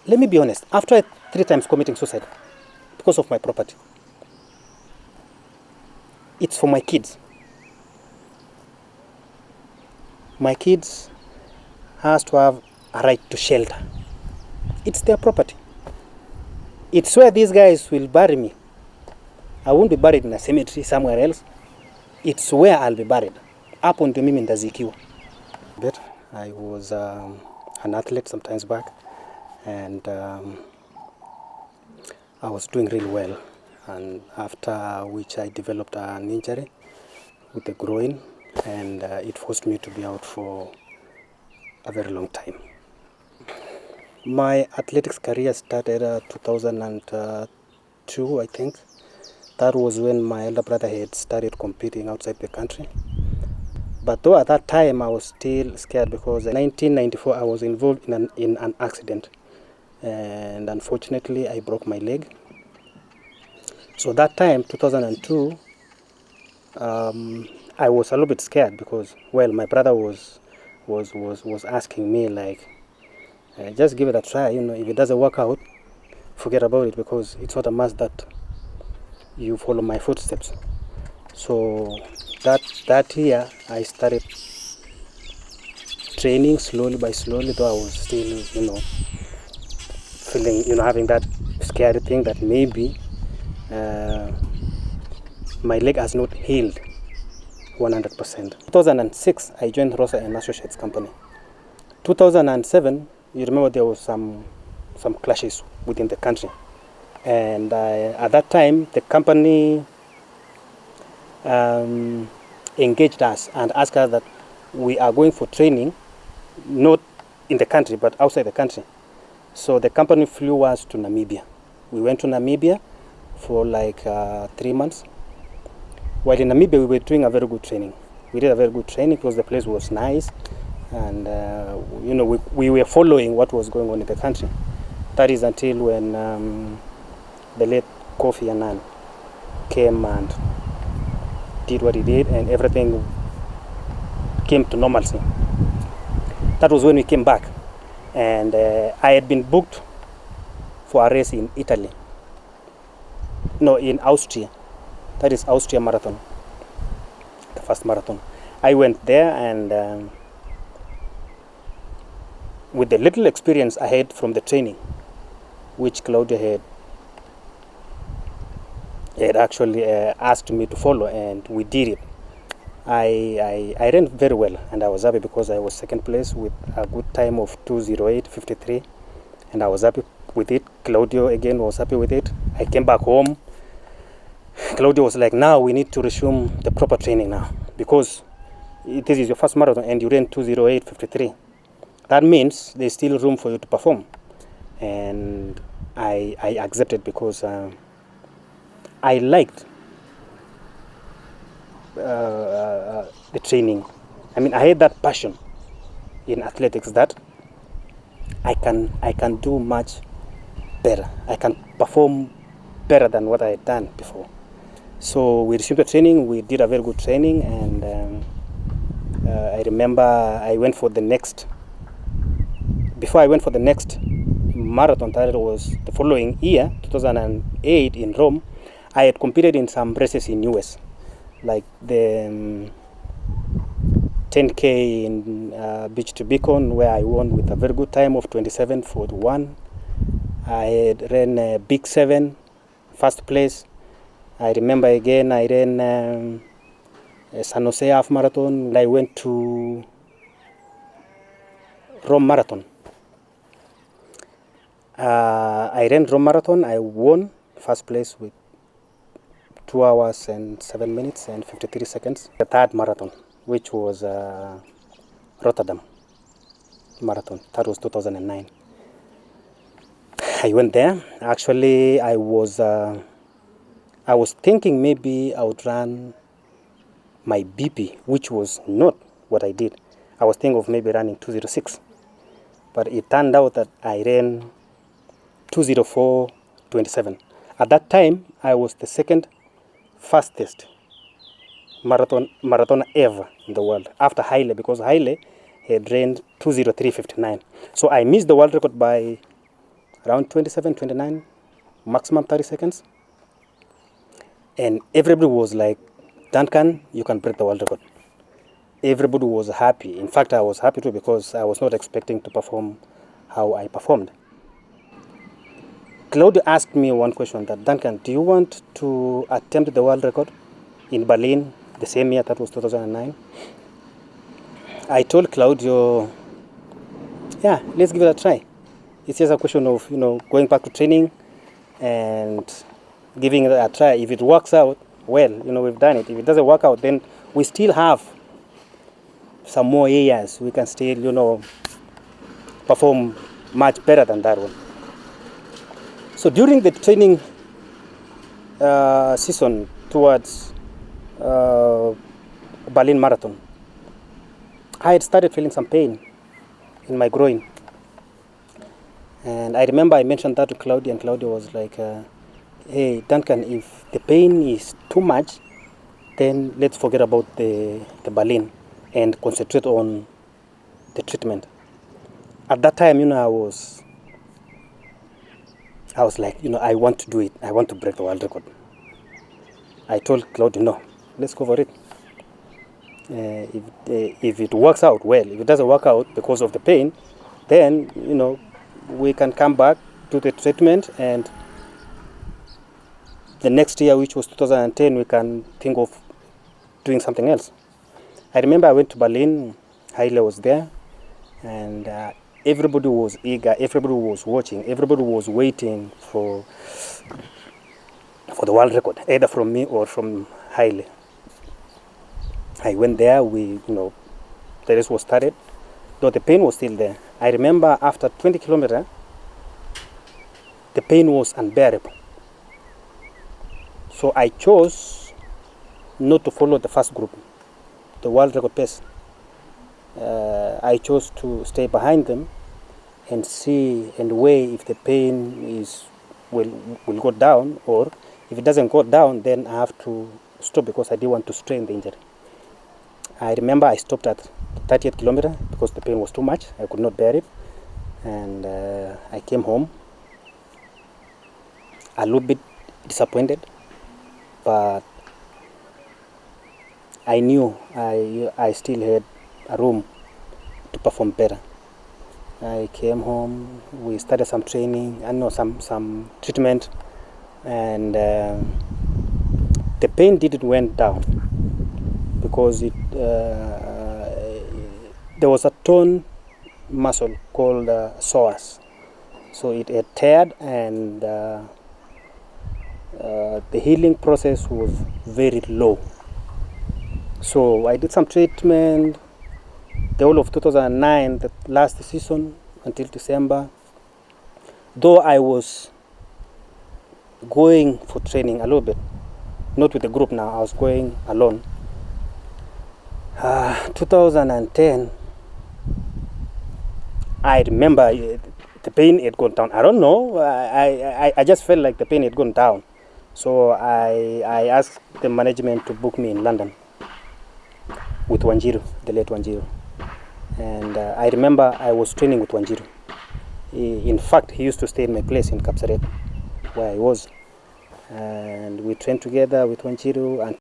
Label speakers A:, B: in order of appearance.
A: let me be honest, after 3 times committing suicide because of my property, it's for my kids. My kids has to have a right to shelter. It's their property. It's where these guys will bury me. I won't be buried in a cemetery somewhere else. It's where I'll be buried. Hapo ndio mimi ndazikiwa. But I was an athlete some times back, and I was doing really well. And after which I developed an injury with the groin, and it forced me to be out for a very long time. My athletics career started 2002, I think. That was when my elder brother had started competing outside the country. But though at that time I was still scared because in 1994 I was involved in an accident, and unfortunately I broke my leg. So that time, 2002, I was a little bit scared because, well, my brother was asking me like, just give it a try. If it doesn't work out, forget about it, because it's not a must that you follow my footsteps. So that year I started training slowly by slowly, though I was still, feeling, having that scary thing that maybe my leg has not healed 100%. 2006, I joined Rosa and Associates company. 2007, you remember there was some clashes within the country. And at that time, the company engaged us and asked us that we are going for training, not in the country, but outside the country. So the company flew us to Namibia. We went to Namibia for like 3 months. While in Namibia, we were doing a very good training. We did a very good training because the place was nice, and we were following what was going on in the country. That is until when the late Kofi Annan came and did what he did, and everything came to normalcy. That was when we came back, and I had been booked for a race in Italy. No, in Austria. That is Austria Marathon, the first marathon. I went there, and with the little experience I had from the training, which Claudia had actually asked me to follow, and we did it. I ran very well, and I was happy because I was second place with a good time of 2:08:53, and I was happy with it. Claudio again was happy with it. I came back home. Claudio was like, now we need to resume the proper training now, because this is your first marathon and you ran 2:08:53. That means there's still room for you to perform. And I accepted because I liked the training. I mean, I had that passion in athletics that I can do much better. I can perform better than what I had done before. So we resumed the training. We did a very good training, and I remember I went for the next. Before I went for the next marathon, that was the following year, 2008, in Rome. I had competed in some races in US, like the 10K in Beach to Beacon, where I won with a very good time of 27:41. I had ran Big 7, first place. I remember again I ran San Jose half marathon. I went to Rome marathon. I ran Rome marathon. I won first place with 2 hours and 7 minutes and 53 seconds. The third marathon, which was Rotterdam marathon, that was 2009. I went there. Actually, I was thinking maybe I would run my BP, which was not what I did. I was thinking of maybe running 2:06, but it turned out that I ran 2:04:27. At that time, I was the second fastest marathoner ever in the world, after Haile, because Haile had ran 2:03:59. So I missed the world record by around 27, 29, maximum 30 seconds. And everybody was like, Duncan, you can break the world record. Everybody was happy. In fact, I was happy too because I was not expecting to perform how I performed. Claudio asked me one question, that Duncan, do you want to attempt the world record in Berlin the same year? That was 2009. I told Claudio, yeah, let's give it a try. It's just a question of, going back to training and giving it a try. If it works out, well, we've done it. If it doesn't work out, then we still have some more years. We can still, perform much better than that one. So during the training season towards Berlin Marathon, I had started feeling some pain in my groin. And I remember I mentioned that to Claudia, and Claudia was like, hey, Duncan, if the pain is too much, then let's forget about the Berlin and concentrate on the treatment. At that time, I was like, I want to do it. I want to break the world record. I told Claudia, no, let's go for it. If it works out, well. If it doesn't work out because of the pain, then, we can come back to the treatment, and the next year, which was 2010, we can think of doing something else. I remember I went to Berlin, Haile was there, and everybody was eager, everybody was watching, everybody was waiting for the world record, either from me or from Haile. I went there, the race was started, though the pain was still there. I remember after 20 kilometers, the pain was unbearable. So I chose not to follow the first group, the world record pace. I chose to stay behind them and see and weigh if the pain will go down, or if it doesn't go down, then I have to stop because I didn't want to strain the injury. I remember I stopped at 30th kilometer because the pain was too much. I could not bear it, and I came home a little bit disappointed, but I knew I still had a room to perform better. I came home, we started some training, some treatment, and the pain didn't went down because there was a torn muscle called psoas. So it had teared, and the healing process was very low. So I did some treatment the whole of 2009, the last season, until December. Though I was going for training a little bit, not with the group now, I was going alone. 2010, I remember the pain had gone down. I don't know, I just felt like the pain had gone down. So I asked the management to book me in London with Wanjiru, the late Wanjiru. And I remember I was training with Wanjiru. In fact, he used to stay in my place in Kapsaret, where I was. And we trained together with Wanjiru, and